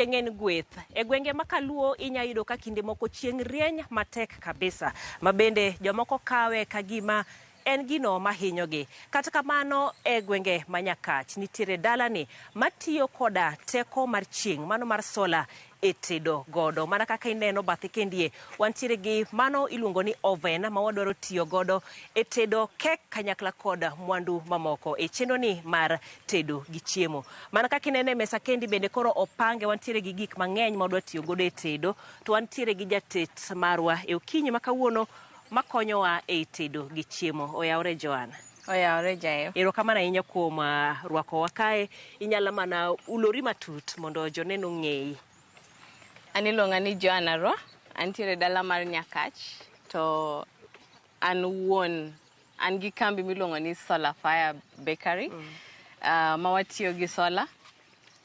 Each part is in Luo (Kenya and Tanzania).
chieng' en gweth. E gwenge makaluo inya yudo ka kinde moko chieng' rieny matek kabisa, mabende jomoko kawe kagima en gino mahinyogi. Kata kamano e gwenge manyakach nitiere dalani matiyo koda teko mar chieng', mano mar sola e tedo godo. Mana kaka ineno bathe kendie, wantiere gi mano iluongo ni oven ma wadwaro tiyo godo e tedo kek kanyakla koda mwandu mamoko e chenro ni mar tedo gi chiemo. Mana kaka ineno e mesa kendi bende koro opange, wantiere gi gik mang'eny ma wadwa tiyo godo e tedo, to wantiere gi jatet marwa e okinyi makawuono makonyowa e tedo gi chiemo. Oyawre Joan. Oyawre Jayo. Erokamano ahinya kuom rwakowa kae. Inyalo mana ulori matut mondo joneno ng'eyi. An iluonga ni Joan Arwa, antiere dala mar Nyakach, to an wuon, an gi kambi miluongo ni Solar Fire Bakery, ma watiyo gi sola,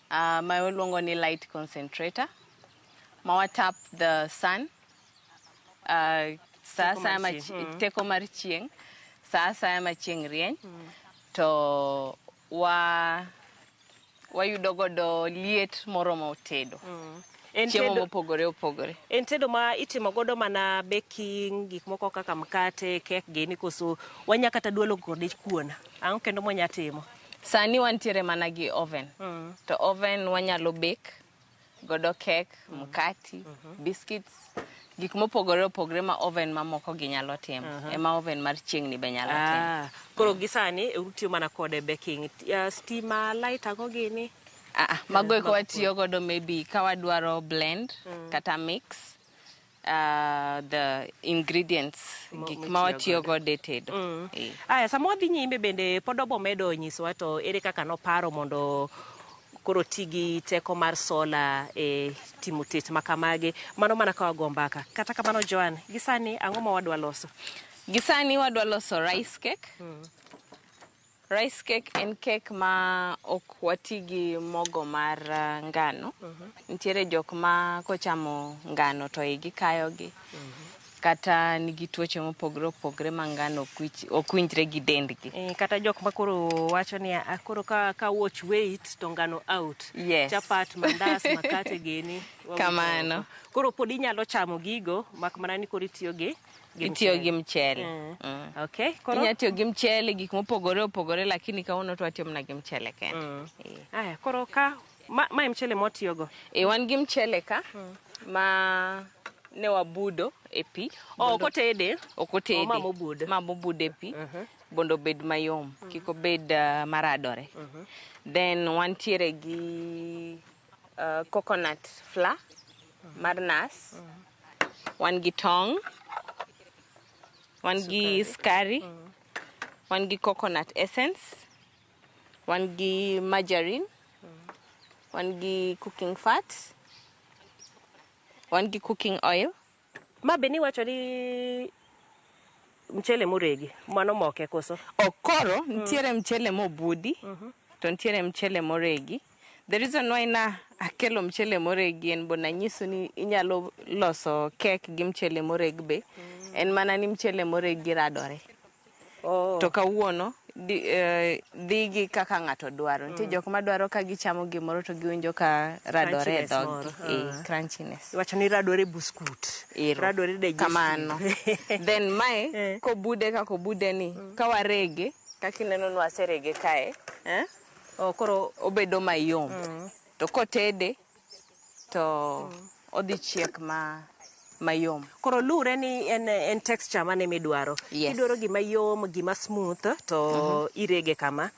ma waluongo ni light concentrator, ma watap the sun, teko mar chieng', sa asaya ma chieng' rieny, to wayudo godo liet moromo tedo. Chiemo mopogore opogore. En tedo ma itimo godo mana baking, gik moko kaka mkate, kek gini, koso wanya kata dualo kode kuon. Ang'o kendo mwanya timo? Sani wantiere mana gi oven. To oven wanyalo bake godo kek, mkati, biscuits, gik mopogore opogore ma oven mamoko gi nyalo timo. Ema oven mar chieng' ni be nyalo timo. Koro gisani utiyo mana kode baking. Stima, light, ang'o gini? Mago eko watiyo godo maybe ka wadwaro blend kata mix the ingredients, gik ma watiyo godo e tedo. Sama wadhi nyime bende pod obo medo nyisowa to ere kaka noparo mondo koro tigi teko mar sola e timo tet makamagi. Mano mana ka wago mbaka. Kata kamano Joan, gisani ang'o ma wadwa loso? Gisani wadwa loso rice cake. Rice cake en cake ma ok wati gi mogo mar ngano. Nitiere jok ma kochamo ngano to igi kayogi. Kata nigi tuoche mopogore opogore ma ngano ok winjre gi dendgi. Kata jok ma koro wacho ni koro ka watch weight to ngano out. Yes. Chapat, mandas, makate gini. Kamano. Koro pod inyalo chamo gigo, mak mana ni koro itiyo gi mchele. Okay, koro inya tiyo gi mchele, gik mopogore opogore, lakini kawuono to watiyo mana gi mchele kende. Koro ka ma mchele motiyo go. Wan gi mchele ka ma ne wabudo e pi. Okotede. Okotede. Ma mobudo e pi. Bondo bed mayom, kiko bed maradore. Then wantiere gi coconut flour mar nas. Wan gi tong'. Wan gi skari. Wan gi coconut essence. Wan gi margarine. Wan gi cooking fat. Wan gi cooking oil. Ma beni wacho ni mchele moregi, mano moke koso? Okoro, nitiere mchele mobudi, to nitiere mchele moregi. The reason why na akelo mchele moregi en bona nyiso ni inyalo loso kek gi mchele moregi be. En mana ni mchele moregi radore. To kawuono digi kaka ng'ato dwaro. Nitie jok ma dwaro ka gichamo gimoro to giwinjo ka radore e dhogi. Crunchiness. Wacho ni radore buskut. Radore digestive. Kamano. Then mae kobude kako obude ni ka warege kaka ineno ni waserege kae, koro obedo mayom. To kotede to odhi chiek mayom. Koro lure ni en texture mane midwaro. Yes. Idwaro gima yom, gima smooth to irege kama.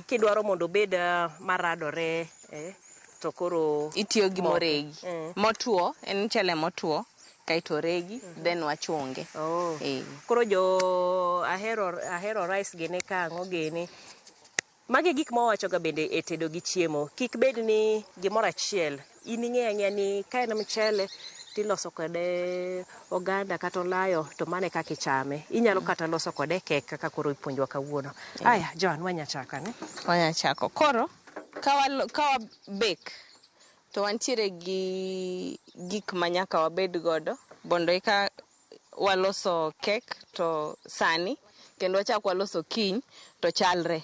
Kidwaro mondo bed maradore, to koro itiyo gi moregi. Motuo, en mchele motuo, kaito regi, then wachunge. Koro jo ahero rice gene ka ang'o gene. Magi gik ma wacho ga bende e tedo gi chiemo. Kik bed ni gimoro achiel. In ing'eya ni ka en mchele tiloso kode oganda kata olayo to mane kaka ichame. Inyalo kata loso kode kek kaka koro ipuonjwa kawuono. Joan, wanya chako ne? Wanya chako. Koro ka bake to wantiere gi gik manyaka wabed godo bondo eka waloso kek to sani kendo wachak waloso kiny to chalre.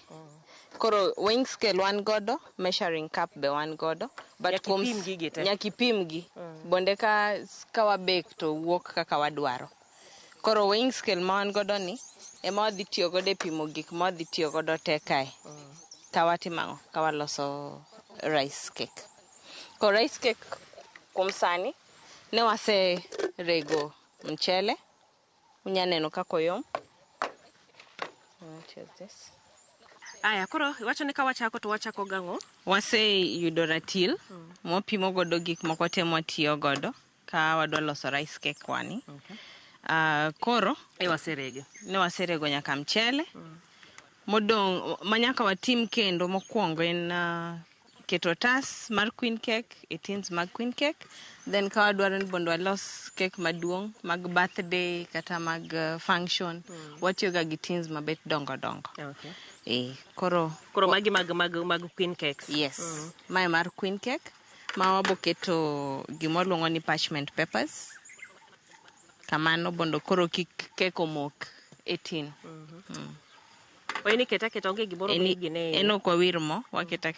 Koro weighing scale wan godo, measuring cup be wan godo, but nyaki pimgi. Bonde ka wabek to wuok kaka wadwaro. Koro weighing scale ma wan godo ni ema wadhi tiyo godo e pimo gik ma wadhi tiyo godo te kae. Ka watimo ka waloso rice cake. Koro rice cake kuom sani ne wase rego mchele. Unya neno kako yom. Aya, koro iwacho ni ka wachako to wachako gang'o? Wase yudo ratil, mwapimo godo gik moko te mwatiyo godo ka wadwa loso rice cake wani. Koro ne waserego nyaka mchele. Modong manyaka watim kendo mokwongo en keto otas mar queen cake, e tins mag queen cake. Then ka wadwaro ni bondo walos cake maduong' mag birthday kata mag function, watiyo ga gi tins mabet dongo dongo. Okay. Koro magi mag queen cakes. Yes. Mae mar queen cake ma waboketo gimoluongo ni parchment papers. Kamano bondo koro kik cake omok e tin. Oini keta onge gimoro migine. Eno kwa wirmo waketa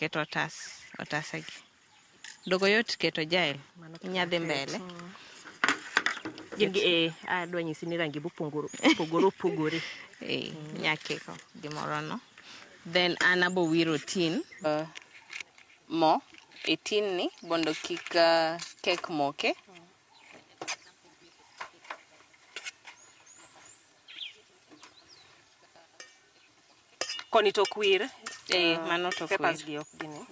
otasagi. Dogo yot keto jael. Inyadhi mbele. Gingi adwa nyisi ni rangi opogore. Nyakeko gimoro no. Then anabo wiro tin. Mo e tin ni bondo kik cake moke. Koni to kwir. Mano to kwir. Peppers gi ok gini.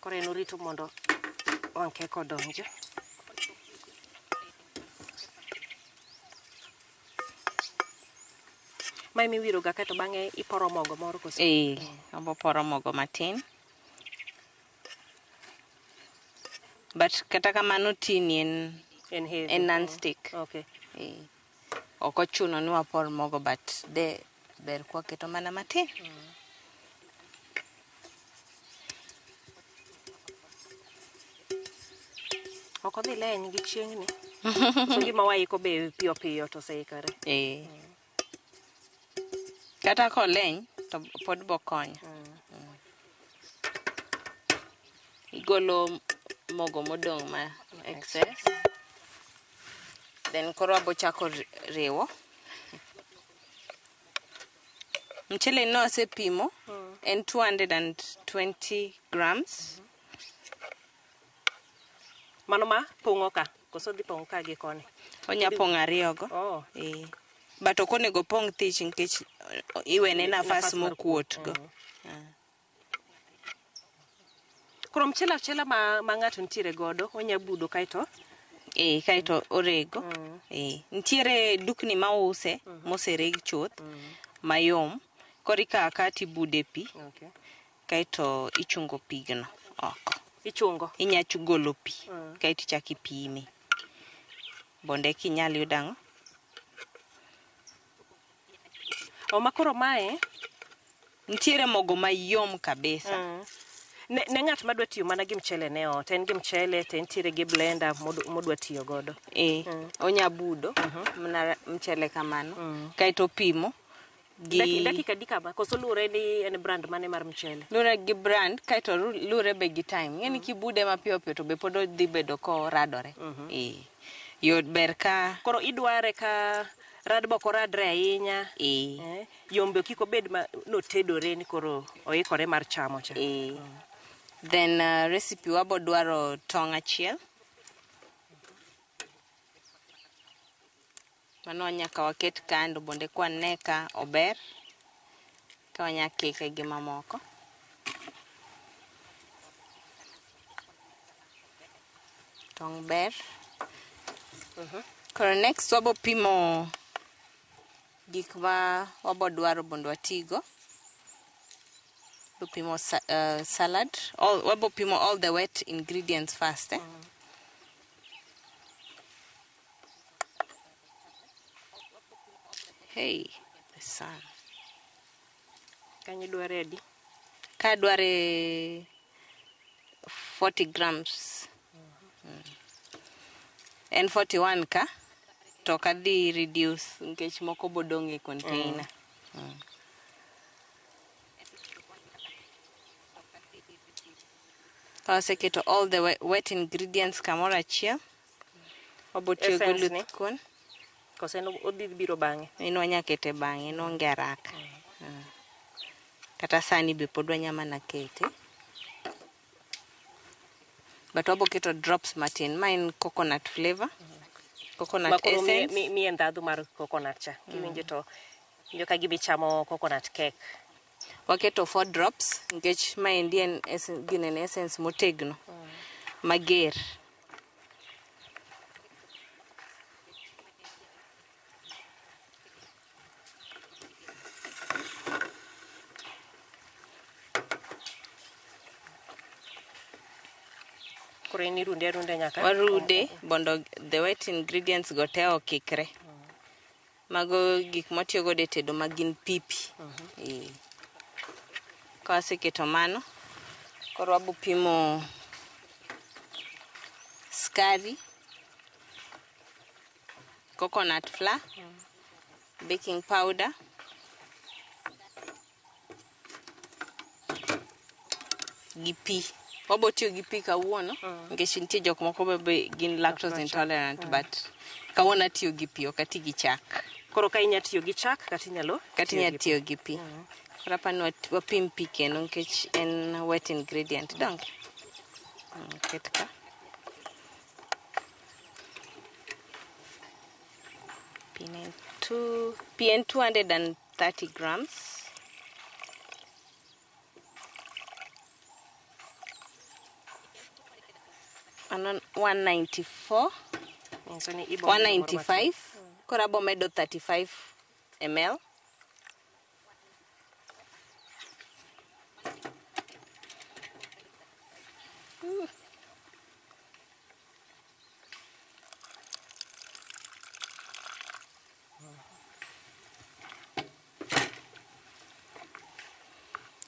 Koro en rito mondo wang' cake odonje. Mae miwiro ga kato bang'e iporo mogo moro koso. Abo poro mogo matin. But kata kamano tini en non-stick. Okay. Ok ochuno ni wapor mogo, but ber kwa keto mana matin. Ok odhi leny gi chieng'ni. So gima waiko be piyo to seikare. Kata koleny to pod bokonyo. Igolo mogo modong' ma excess. Then koro abo chako riwo. Mchele no asepimo en 220 grams. Mano ma pong'o ka koso dhi pong'o ka gi koni. Onya pong' ariyogo. But ok onego pong' thich nikech iwene nafas mokuot go. Koro mchele ma ng'ato ntiere godo onya budo kaito. Kaito orego. Ntiere dukni ma use mosereg chuth mayom. Korika akati bude pi. Kaito ichungo pigno oko. Ichungo. Inya golo pi. Kaito chaki pime. Bonde kinyal yudang'o. Makoro mae ntiere mogo mayom kabisa. Ne ng'at madwa tiyo mana gi mchele ne ot, en gi mchele te ntiere gi blender modwa tiyo godo. Onya budo mna mchele kamano. Kaito pimo gi dakika ba koso lure ni en brand mane mar mchele. Lure gi brand kaito lure be gi time. Ng'eni kibude mapiyo piyo to be pod dhi bedo ko radore. Yot ber ka koro idware ka radbo ko radre ahinya. Yombe kiko bed ma notedore ni koro oikore mar chamo cha. Then recipe wabo dwaro tong' achiel. Mano nyaka waket kando bonde kwa neka ober. Ka wanya kike gi mamoko. Tong' ber. Koro next wabo pimo gik ma wabo dwaro bondo watigo. Pimo salad. Wabo pimo all the wet ingredients first. Hey, the sun. Can you do ready? Ka dware 40 grams. En 41 ka. To kadhi reduce nkech moko bodong e container. Kawaseketo all the wet ingredients kamoro achiel, wabo tiyo gi Essence ni? oluth kuon. Kose odhi biro bang'e. In wanya kete bang'e, in onge haraka. Kata sani be pod wanya mana kete. But wabo keto drops matin. Ma en coconut flavor. Coconut essence. Mi en ndhadhu mar coconut cha. Kiwinjo to winjo ka gimichamo coconut cake. Waketo 4 drops nikech ma endi en gin en essence motegno mager. Koro en irunde nyaka. Warude bondo the wet ingredients go te okikre. Mago gik matiyo godo e tedo magin pipi. Kawaseketo mano, koro wabo pimo skari, coconut flour, baking powder, gi pi. Wabo tiyo gi pi kawuono, nikech nitie jok moko be gin lactose intolerant, but kawuono atiyo gi pi, ok ati gi chak. Koro ka inya tiyo gi chak kata inyalo tiyo gi pi. Koro apani wapim pi kendo nikech en wet ingredient donge. Ket ka. Pi en 230 grams. Anon 194. 195. Koro abo medo 35 ml.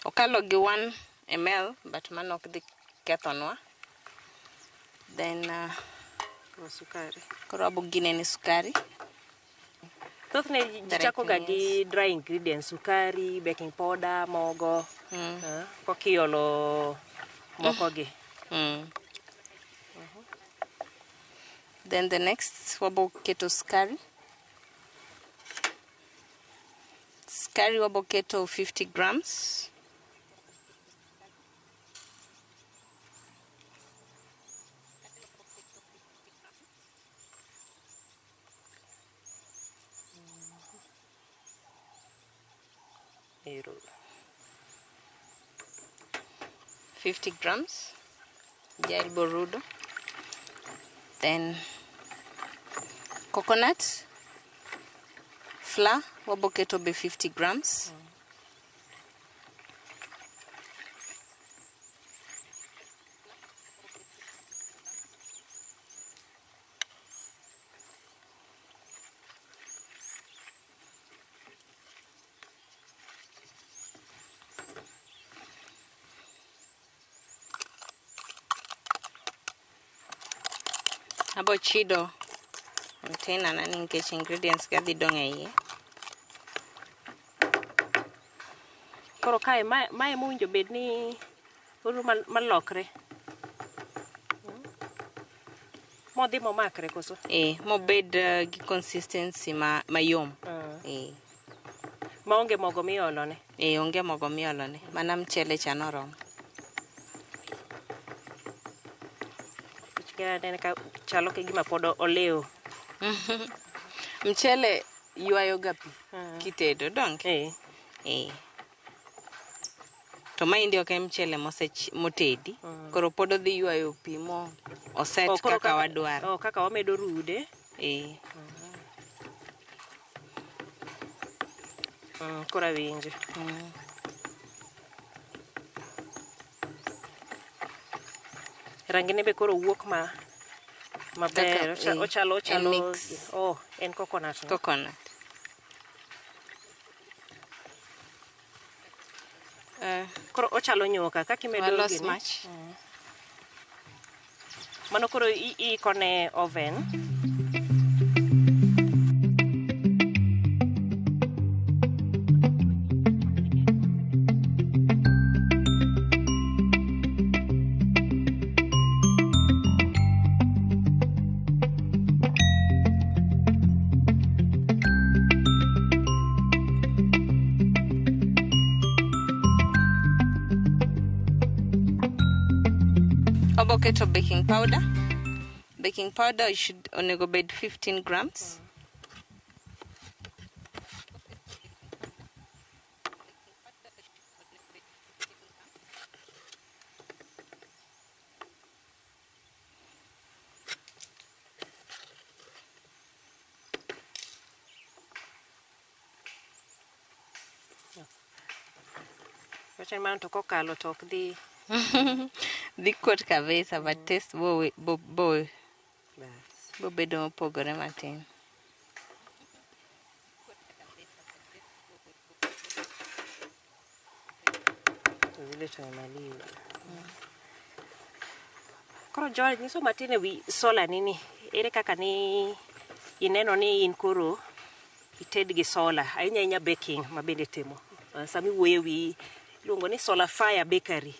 Okalo gi 1 ml, but mano ok dhi kethonwa. Then sukari. Koro abo gine ni sukari. Thothne ji chako ga gi dry ingredients, sukari, baking powder, mogo. Kokiolo moko gi. Then the next wabo keto sukari. Sukari wabo keto 50 grams. Ero. 50 grams. Jari borudo. Then coconut flour wabo keto be 50 grams. Abo chido container na nikech ingredients ga dhi dong' e iye. Koro kae mae mowinjo bed ni uru malokre. Modhi momakre koso? Mobed gi consistency mayom. Maonge mogo miolone? Onge mogo miolone. Mana mchele cha noromo. Nene ka chalo ke gima pod oleo. Mchele ywayo ga pi kitedo donge? To maendi ok en mchele motedi. Koro pod odhi ywayo pi mo oset kaka wadwaro. Kaka wamedo rude. Kora winjo. Rangine be koro wuok maber. Ochalo. En coconut. Coconut. Koro ochalo nyoka kaka imedo gini. Mach. Mano koro ikone oven. Wabo keto baking powder. Baking powder should onego bed 15 grams. Wacha man to kokalo to ok dhi. Dhi kuot kabisa, but taste bo bedo mopogore matin. Vile to mali. Koro Joy niso matin ewi sola nini. Ere kaka ni ineno ni in koro ited gi sola. Ainya baking mabende timo. Sami wuoyo wi luongo ni Solar Fire Bakery.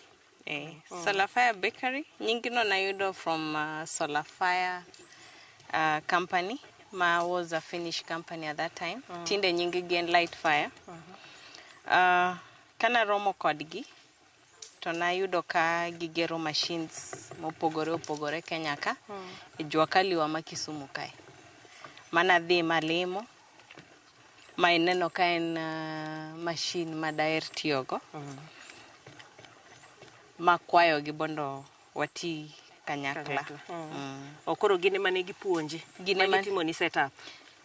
Solar Fire Bakery, nyingino nayudo from Solar Fire company, was a Finnish company at that time. Tinde nyingi gen Light Fire. Kana romo kodgi, to nayudo ka gigero machines mopogore Kenya ka, e jua kali wa Kisumu kae. Mana dhi malimo, ma ineno ka en machine madaer tiyogo. Makwayo gi bondo wati kanyakla. Okoro gine mane gipuonji. Gine mane timo ni setup.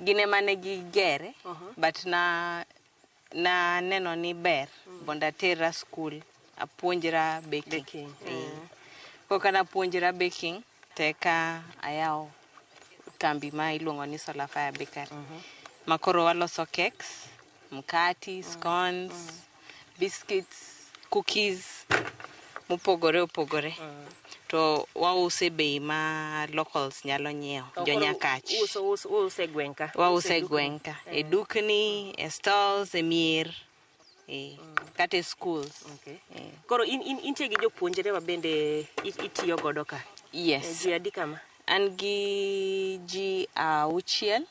Gine mane gigere, but na neno ni ber bonda tera school apuonjra baking. Kokana puonjra baking teka ayao kambi ma iluongo ni Solar Fire Bakery. Makoro waloso cakes, mkati, scones, biscuits, cookies, mopogore. To wause bei ma locals nyalo nyiewo, jonyakach. Use gwenka. Wause gwenka. E dukni, e stalls, e mier. Kate schools. Koro intie gi jopuonjre mabende itiyo godo ka. Yes. Ji adi kama? An gi ji auchiel.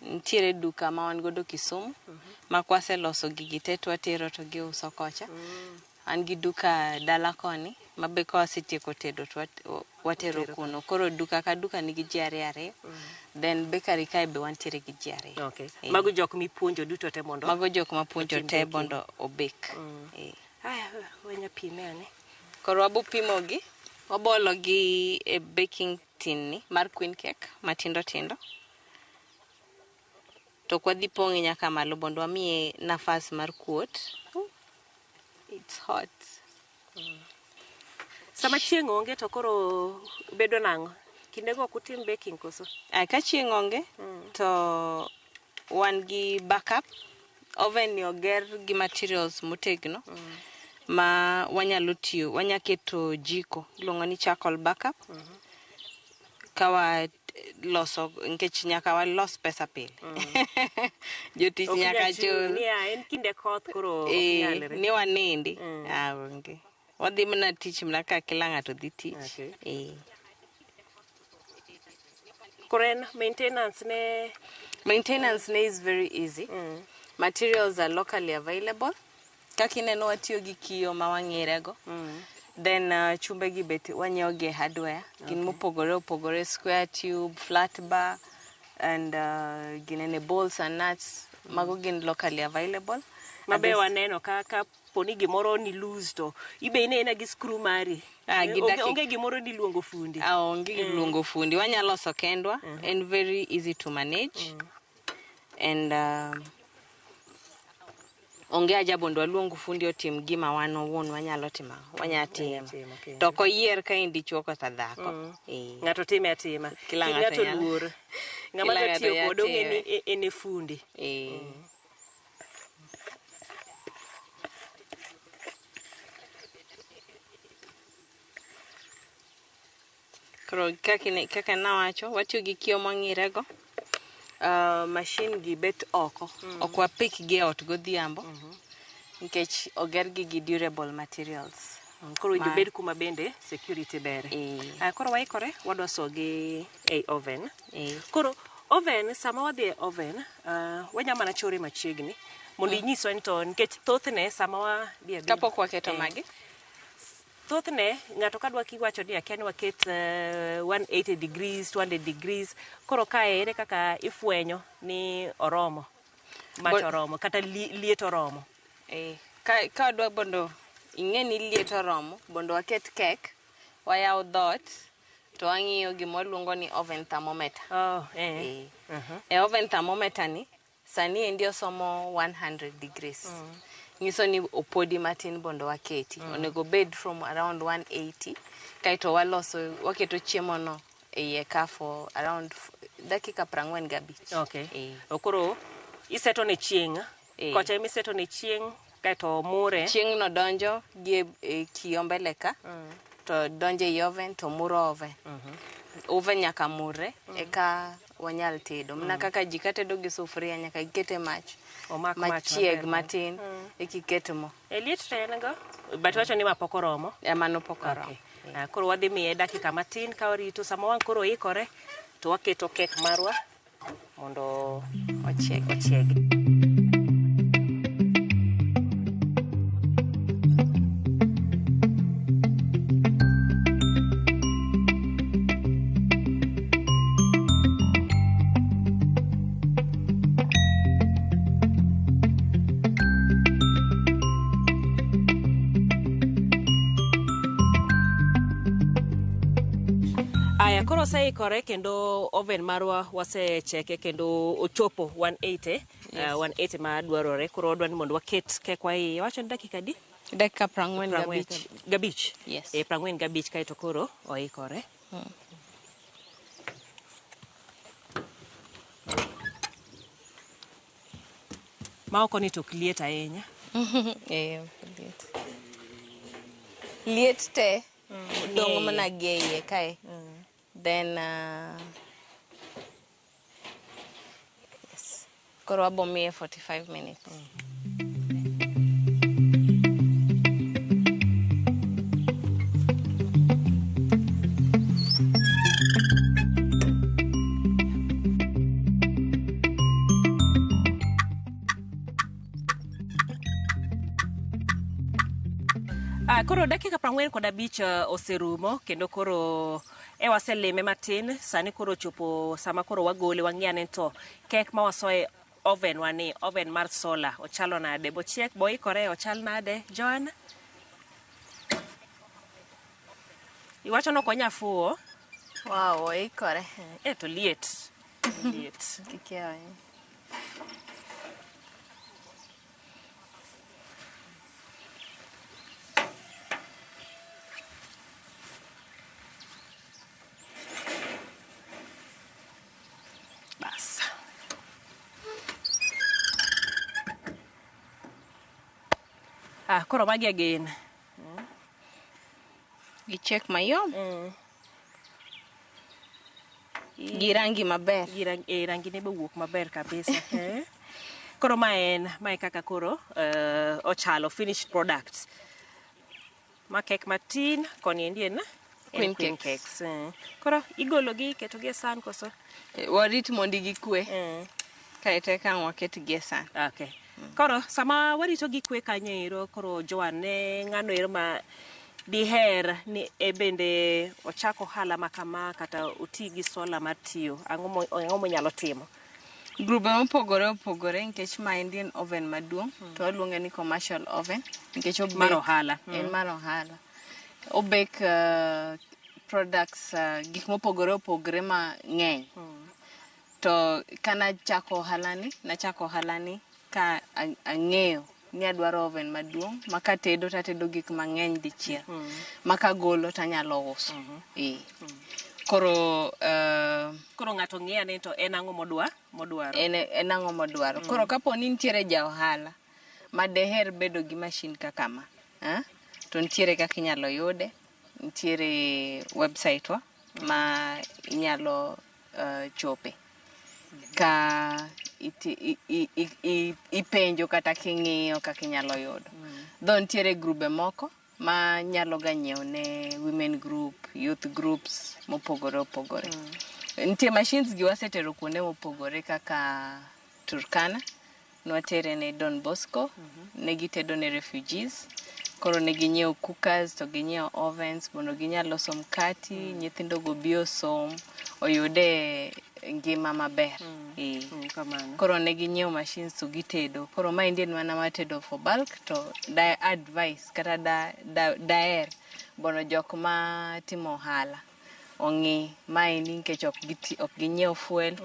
Ntiere duka ma wan godo Kisumu. Ma kwase loso gigi te twatero to giuso kocha. An gi duka dala koni. Mabe kwa wasitieko tedo watero kuno. Koro duka ka duka nigi ji ariyo. Then bakery kae be wantiere gi ji ariyo. Okay. Mago jok mipuonjo duto te mondo. Mago jok mapuonjo te mondo obek. Aya, wenya pime ane. Koro wabo pimo gi. Wabolo gi e baking tin ni mar queen cake matindo. To kwa dhi pong'e nyaka malo bondo wamiye nafas mar kuot. It's hot. Sama chieng' onge to koro bedo nango. Kindego kutim baking koso. Ka chieng' onge to wan gi backup. Oven ni oger gi materials motegno. Ma wanyalo tiyo, wanyaketo jiko, luongo ni charcoal backup. Kawa loso nkech nyaka walos pesa pile. Jotich nyaka chul. Nia en kinde koth koro nyalre. Ni wanindi. Onge. Wadhi mna tich mna ka kila ng'ato dhi tich. Koren maintenance ne is very easy. Materials are locally available. Kakineno watiyo gi kiyo ma wang'irego. Then chumbe gi beti wanyiewo gi hardware. Gin mopogore square tube, flat bar, and ginene bolts and nuts. Mago gin locally available. Mabe waneno ka poni gimoro ni loose to ibe ina gi screw mari. Onge gimoro ni luongo fundi. Onge luongo fundi. Wanyalo loso kendwa and very easy to manage. And onge aja bondo luongo fundi otim gima wan owuon wanyalo timo. Wanyatimo. To koyier ka indi chuo kata dhako. Ng'ato time atima. Kila ng'ato luor. Ng'ama da tiyo kodo ng'eni ene fundi. Koro kaka nawacho, watiyo gi kiyo mang'irego. Machine gi bet oko. Ok wapik gi ot godhiambo. Nkech oger gi durable materials. Koro ibed kuma bende security bere. Koro waikore wadwa sogi e oven. Koro oven sama wadhi e oven, wanyama na chore machiegni. Mondo inyiswa ni to nkech thothne sama wadhi kapok waketo magi. thothne ng'ato kadwa kiwacho ni akia ni waket 180 degrees 200 degrees koro kae ere kaka ifwenyo ni oromo mach oromo kata liet oromo. Ka wadwa bondo ing'e ni liet oromo bondo waket kek wayaw dhot to wang'iyo gima waluongo ni oven thermometer. Oven thermometer ni sani endi osomo 100 degrees. Nyiso ni opodi matin bondo waketi. Onego bed from around 180 kaito waketo chiemo no e ka for around dakika 45. Okay. Okoro iseto ne chieng'. Kocha imiseto ne chieng' kaito mure. Chieng' no donjo gi kiyombele ka. To donje i oven to muro oven. Oven nyaka mure eka wanyal tedo. Mana kaka jika tedo gi sufuria nyaka ikete mach. Machieg matin ikiketo mo. Liet to en go? But wacho ni ma pok oromo? Mano pok oromo. Koro wadhi miye dakika matin ka warito sama wang' koro ikore to waketo kek marwa mondo ochiegi. Koro saikore kendo oven marwa wasecheke kendo ochopo 180. 180 ma dwarore. Koro odwa ni mondo waket kekwa iye. Wacho ni dakika di? Dakika 45. Gabich? Yes. 45 kaito koro oikore. Ma oko ni tok liet ahinya. Liet te dong mana geye kae. Then yes. Koro wabomiye 45 minutes. Koro dakika 45 oserumo kendo koro waselime matin. Sani koro chopo sama koro wagole wang'iyane to kek ma wasoe oven wani oven mar solar ochalo nade bochiek boikore ochal nade Joan? Iwacho no konya fuo. Wow, oikore. To liet. Liet. Kikiawe. Koro magi again. Gichiek mayom. Gi rangi maber. Rangi ne bewuok maber kabisa. Koro mae kaka koro ochalo finished product. Ma kek matin koni endien Queen cakes. Koro igologi ketogi e san koso? Warit mondi gikwe. Kaito ka waketgi e san. Okay. Koro sama warito gikwe kanyo koro Joan ne ng'ano ero ma diher ni bende ochako hala makama kata oti gi sola mar tiyo. Ang'o monyalo timo? Grube mopogore nikech ma Indian oven maduong' to waluonge ni commercial oven nikech obek mar ohala. En mar ohala. Obek products gik mopogore mang'eny. To kana nachako ohala ni ka ang'eyo ni adwaro oven maduong' maka tedo tatedo gik mang'eny dichiel. Maka golo tanyalo uso. Koro ng'ato ng'iyane to en ang'o modwaro? En ang'o modwaro. Koro kapo ni nitiere ja ohala ma deher bedo gi mashin kaka ma, to nitiere kaka inyalo yude. Nitiere website wa ma inyalo chope ka ipenjo kata king'iyo kaka inyalo yudo. Dho nitiere grube moko ma nyalo ganyiew ne women group, youth groups mopogore. Nitie machines gi wasetero kuonde mopogore kaka Turkana, nwatere ne Don Bosco, ne gitedo ne refugees. Koro ne ginyiewo cookers to ginyiewo ovens mondo ginyal loso mkati, nyithindo go bi osom, oyude ngima maber. Koro ne ginyiewo machines to gitedo. Koro ma indien mana matedo for bulk to advice kata daer bono jok ma timo ohala ong'i mae nikech ok ginyiew fuel,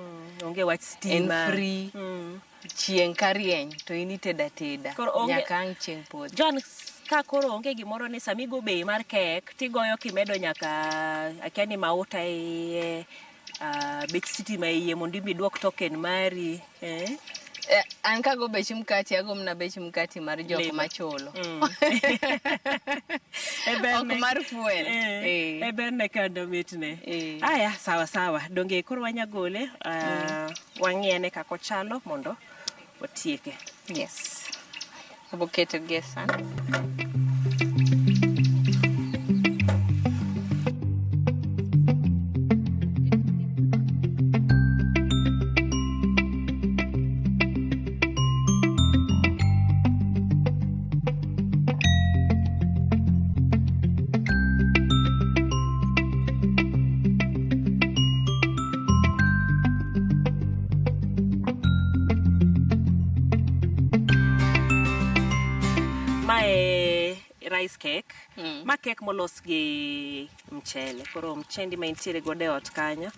onge wach stima, en free, chieng' ka rieny to in iteda nyaka ang' chieng' podho. John, ka koro onge gimoro ni samigo bei mar kek tigoyo kimedo nyaka akia ni mauta iye, bech sitima iye mondo imiduok token mari, an kago bech mkati ago mna bech mkati mar jok machulo. Ok mar fuel. Berne kando mitne. Aya, sawa. Donge koro wanyagole, wang'iene kako chalo mondo otieke. Yes. Abo keto gesan. Rice cake, ma cake molos gi mchele. Koro mchendi ma intiere gode ot kanyo.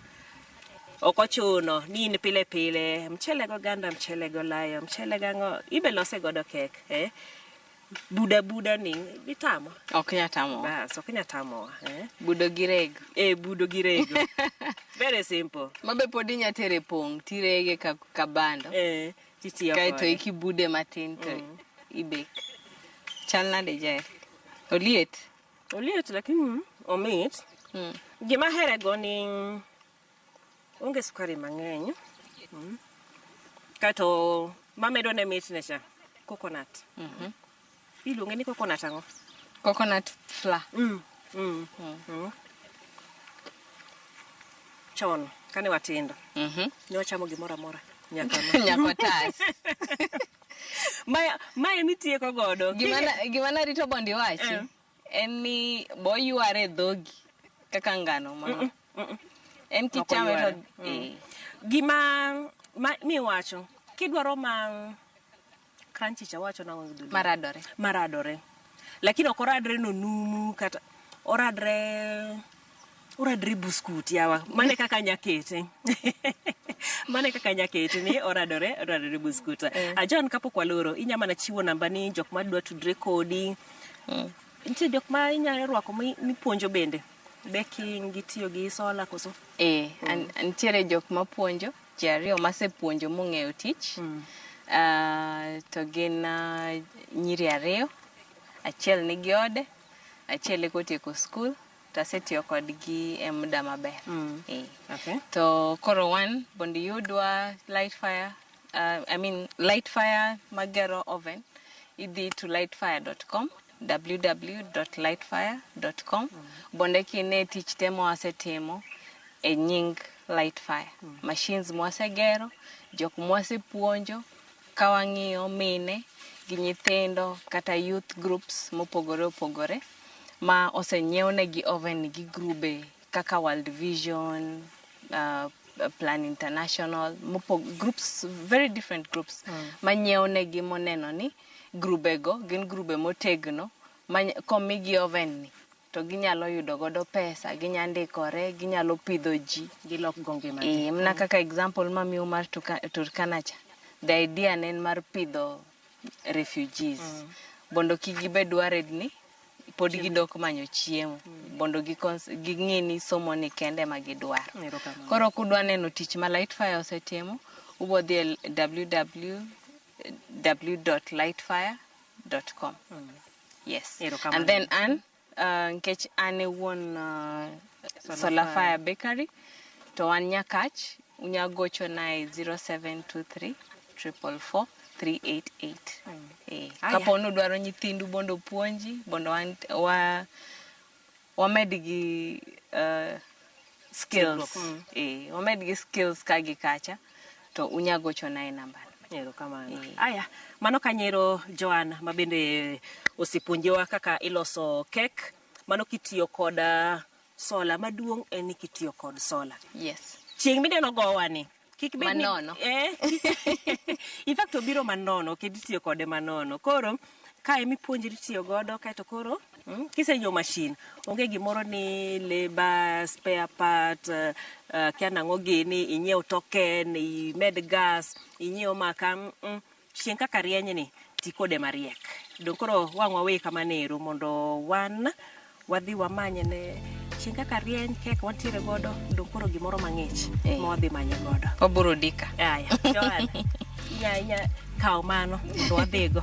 Ok ochuno ni in pile mchele go ganda, mchele go layo, mchele gango ibe lose godo cake, buda ni bitamo. Ok nyatamo. Bas, ok nyatamo, Budo girego. Budo girego. Very simple. Mabe podi nyatere pong tirege ka bando. Titiyo kode. Kaito ikibude matin to ibek. Chalna de jae. Oliet lakini omit. Gima here go ni onge sukari mang'eny. Kato mamedo ne mitne cha coconut. Iluonge ni coconut ang'o? Coconut flour. Chon kane watindo. Ne wachamo gimoro amora nyaka tas. Mae mitieko godo. Gima narito bondi wachi en ni boyware dhogi kaka ngano ma. En kichame to gima miwacho kidwaro ma crunchy cha wacho na maradore. Lakini ok oradre no numu kata oradre buskut yawa. Mane kaka nyakete. Ni oradore buskuta. John kapok waloro inya mana chiwo namba ni jok ma dwa tudre kodi. Nitie jok ma inya rwako mipuonjo bende. Baking gitiyo gi sola koso. Nitiere jok ma puonjo, ji ariyo masepuonjo mong'eyo tich. To gin nyiri ariyo. Achiel nigi ode, achiel kotieko skul. Tasetiyo kodgi e muda maber. To koro wan bondi yudwa Lightfire magero oven. Idhi to lightfire.com, www.lightfire.com. Bonde kine tich temo asetimo e nying Lightfire. Machines mwasegero, jok mwasepuonjo, kawang'iyo mine gi nyithindo kata youth groups mopogore ma osenyiewne gi oven gi grube kaka World Vision, Plan International, groups, very different groups. Manyiewne gi moneno ni grubego gin grube motegno komigi oven ni to ginyalo yudo godo pesa, ginyandikore, ginyalo pidho ji, gilok gonge ma. Mna kaka example mamiyo mar Turkana cha. The idea nen mar pidho refugees. Bondo kigibed worried ni pod gidok manyo chiemo bondo ging'e ni somo ni kende ma gidwaro. Koro kudwa neno tich ma Lightfire osetimo, ubodhi www.lightfire.com. Yes. And then nkech ane won Solar Fire Bakery to wan Nyakach unyagocho na 0723 444 388. Kapono dwaro nyithindu bondo puonji bondo wamedgi skills. Wamedgi skills kagi kacha to unyagocho na namba. Erokamano. Aya, mano kanyero Joan mabende osipuonjewa kaka iloso kek. Mano kitiyo kod sola, maduong' en ni kitiyo kod sola. Yes. Chieng' mideno gowa ni kik bed Manono. in fact obiro manono kendo itiyo kode manono. Koro ka emipuonjri tiyo godo kaeto koro kisenyo mashin onge gimoro ni labor spare part kia nang'o gini inyiew token imed gas inyiew maka chieng' kaka rieny ni ti kode mariek. Dong koro wang' wawe kamanero mondo wadhi wamanyne chieng' kaka rieny kek wantiere godo dong koro gimoro mang'ich ma wadhi manye godo. Oburudika. Aya, Joan, inya kaw mano mondo wadhigo.